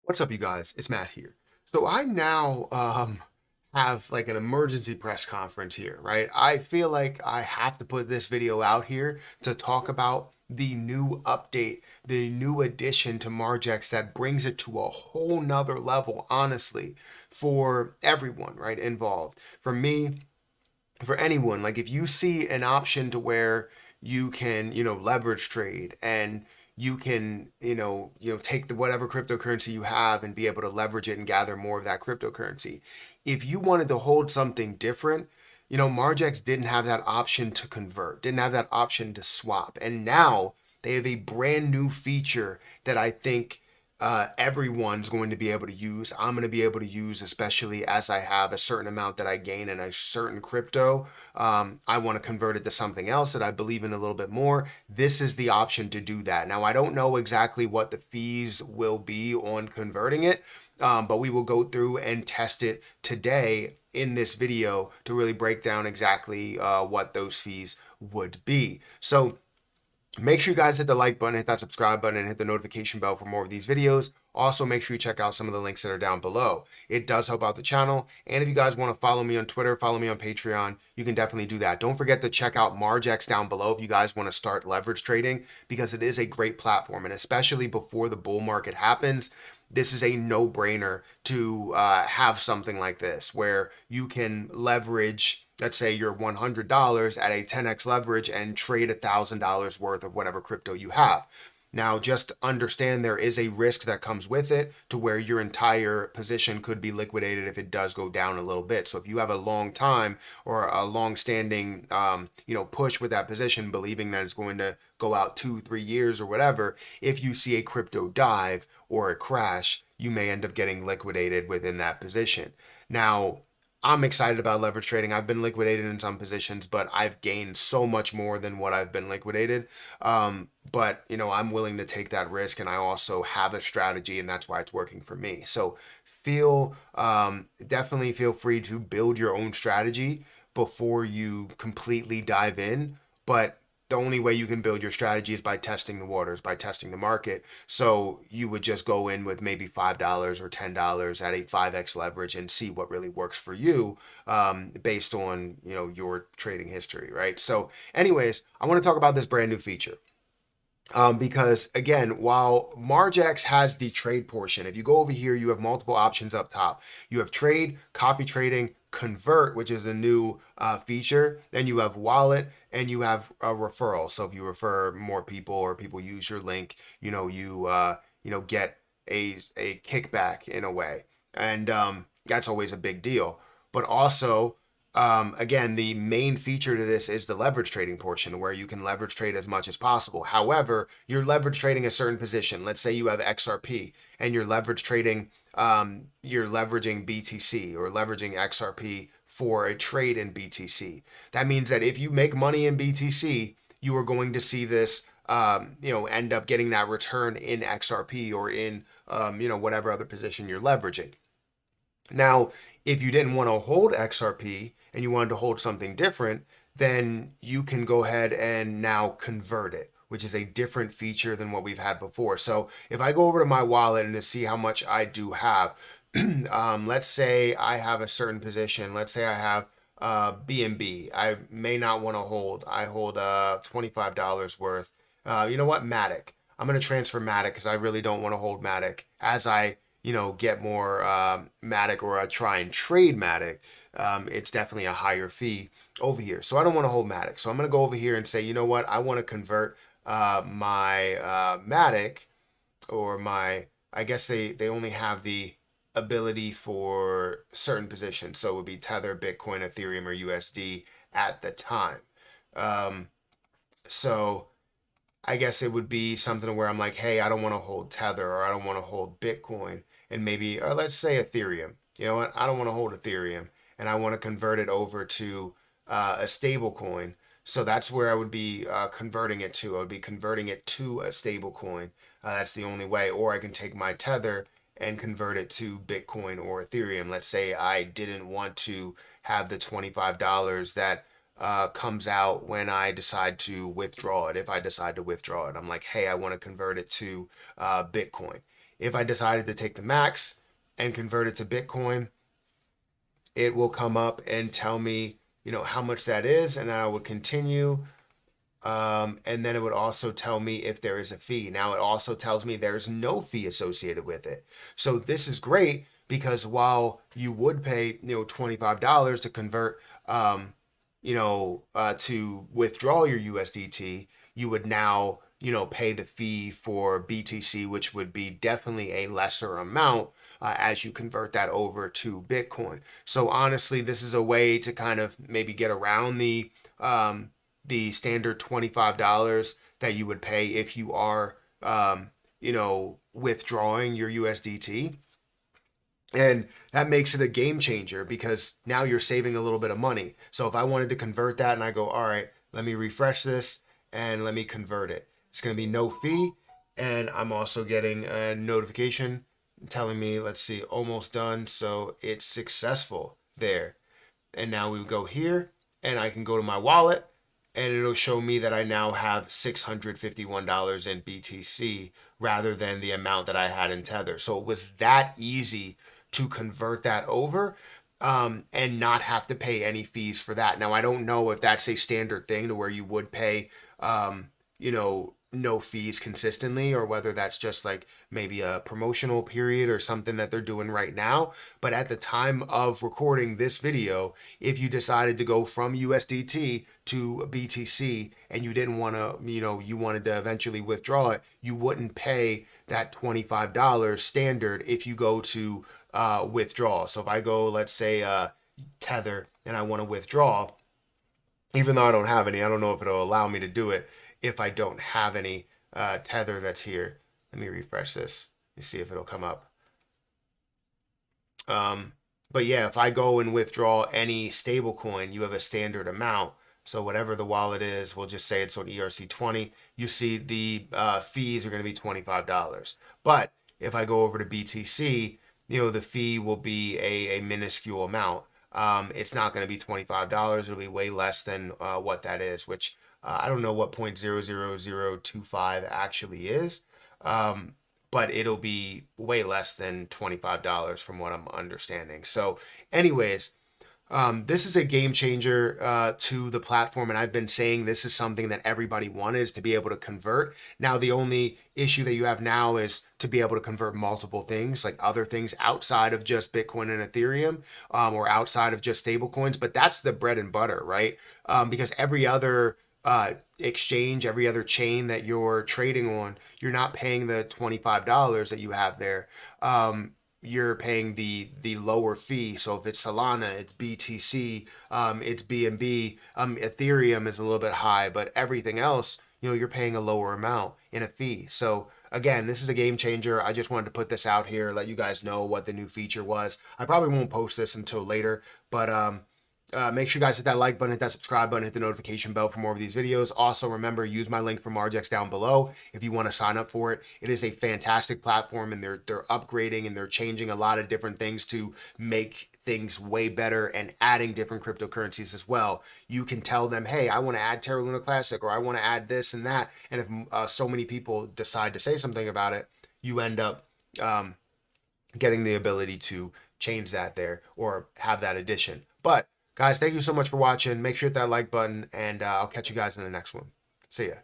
What's up, you guys? It's Matt here. So I now have like an emergency press conference here, right? I feel like I have to put this video out here to talk about the new update, the new addition to Margex that brings it to a whole nother level, honestly, for everyone, right, involved. For me, for anyone, like if you see an option to where you can, leverage trade and you can, take the whatever cryptocurrency you have and be able to leverage it and gather more of that cryptocurrency. If you wanted to hold something different, Margex didn't have that option to convert, didn't have that option to swap. And now they have a brand new feature that I think everyone's going to be able to use. I'm going to be able to use, especially as I have a certain amount that I gain in a certain crypto. I want to convert it to something else that I believe in a little bit more. This is the option to do that. Now, I don't know exactly what the fees will be on converting it, but we will go through and test it today in this video to really break down exactly what those fees would be. So, make sure you guys hit the like button, hit that subscribe button, and hit the notification bell for more of these videos. Also, make sure you check out some of the links that are down below. It does help out the channel. And if you guys want to follow me on Twitter, follow me on Patreon, you can definitely do that. Don't forget to check out Margex down below if you guys want to start leverage trading, because it is a great platform. And especially before the bull market happens, this is a no-brainer to have something like this where you can leverage, let's say, your $100 at a 10x leverage and trade $1,000 worth of whatever crypto you have. Now, just understand there is a risk that comes with it to where your entire position could be liquidated if it does go down a little bit. So if you have a long time or a long standing, push with that position, believing that it's going to go out 2, 3 years or whatever, if you see a crypto dive or a crash, you may end up getting liquidated within that position. Now, I'm excited about leverage trading. I've been liquidated in some positions, but I've gained so much more than what I've been liquidated. But I'm willing to take that risk, and I also have a strategy, and that's why it's working for me. So definitely feel free to build your own strategy before you completely dive in. But the only way you can build your strategy is by testing the waters, by testing the market. So you would just go in with maybe $5 or $10 at a 5x leverage and see what really works for you, based on your trading history, right? So, anyways, I want to talk about this brand new feature. Because again, while Margex has the trade portion, if you go over here, you have multiple options up top. You have trade, copy trading, convert, which is a new feature. Then you have wallet, and you have a referral. So if you refer more people or people use your link, you get a kickback in a way, and that's always a big deal. But also, again, the main feature to this is the leverage trading portion where you can leverage trade as much as possible. However, you're leverage trading a certain position. Let's say you have XRP and you're leverage trading, you're leveraging BTC or leveraging XRP for a trade in BTC. That means that if you make money in BTC, you are going to see this, end up getting that return in XRP or in, whatever other position you're leveraging. Now, if you didn't want to hold XRP and you wanted to hold something different, then you can go ahead and now convert it, which is a different feature than what we've had before. So if I go over to my wallet and to see how much I do have, let's say I have a certain position. Let's say I have BNB. I may not want to hold. I hold $25 worth. You know what? Matic. I'm going to transfer Matic because I really don't want to hold Matic as I get more Matic, or I try and trade Matic. It's definitely a higher fee over here. So I don't want to hold Matic. So I'm going to go over here and say, you know what? I want to convert my Matic, or my, I guess they only have the ability for certain positions. So it would be Tether, Bitcoin, Ethereum, or USD at the time. Um, so I guess it would be something where I'm like, hey, I don't want to hold Tether, or I don't want to hold Bitcoin, and maybe, or let's say Ethereum. You know what? I don't want to hold Ethereum, and I want to convert it over to a stable coin. So that's where I would be converting it to. I would be converting it to a stable coin. That's the only way. Or I can take my Tether and convert it to Bitcoin or Ethereum. Let's say I didn't want to have the $25 that comes out when I decide to withdraw it. If I decide to withdraw it, I'm like, hey, I want to convert it to Bitcoin. if I decided to take the max and convert it to Bitcoin, it will come up and tell me, how much that is, and I would continue. And then it would also tell me if there is a fee. Now it also tells me there's no fee associated with it. So this is great because while you would pay, $25 to convert, to withdraw your USDT, you would now, pay the fee for BTC, which would be definitely a lesser amount as you convert that over to Bitcoin. So honestly, this is a way to kind of maybe get around the standard $25 that you would pay if you are, withdrawing your USDT. And that makes it a game changer because now you're saving a little bit of money. So if I wanted to convert that and I go, all right, let me refresh this and let me convert it. It's going to be no fee. And I'm also getting a notification telling me, let's see, almost done. So it's successful there. And now we go here and I can go to my wallet and it'll show me that I now have $651 in BTC rather than the amount that I had in Tether. So it was that easy to convert that over and not have to pay any fees for that. Now, I don't know if that's a standard thing to where you would pay, no fees consistently, or whether that's just like maybe a promotional period or something that they're doing right now. But at the time of recording this video, if you decided to go from USDT to BTC and you didn't want to, you wanted to eventually withdraw it, you wouldn't pay that $25 standard if you go to withdraw. So if I go, let's say Tether, and I want to withdraw, even though I don't have any, I don't know if it'll allow me to do it if I don't have any Tether that's here. Let me refresh this and see if it'll come up. But yeah, if I go and withdraw any stable coin, you have a standard amount. So whatever the wallet is, we'll just say it's on ERC20. You see the fees are going to be $25. But if I go over to BTC, the fee will be a minuscule amount. It's not going to be $25. It'll be way less than what that is, which I don't know what 0.00025 actually is, but it'll be way less than $25 from what I'm understanding. So anyways, this is a game changer to the platform, and I've been saying this is something that everybody wanted, is to be able to convert. Now, the only issue that you have now is to be able to convert multiple things, like other things outside of just Bitcoin and Ethereum, or outside of just stable coins. But that's the bread and butter, right? Because every other exchange, every other chain that you're trading on, you're not paying the $25 that you have there. You're paying the lower fee. So if it's Solana, it's BTC, it's BNB, Ethereum is a little bit high, but everything else, you're paying a lower amount in a fee. So again, this is a game changer. I just wanted to put this out here, let you guys know what the new feature was. I probably won't post this until later, but make sure you guys hit that like button, hit that subscribe button, hit the notification bell for more of these videos. Also, remember, use my link for Margex down below if you want to sign up for it. It is a fantastic platform, and they're upgrading and they're changing a lot of different things to make things way better and adding different cryptocurrencies as well. You can tell them, hey, I want to add Terra Luna Classic, or I want to add this and that. And if so many people decide to say something about it, you end up getting the ability to change that there or have that addition. But guys, thank you so much for watching. Make sure to hit that like button, and I'll catch you guys in the next one. See ya.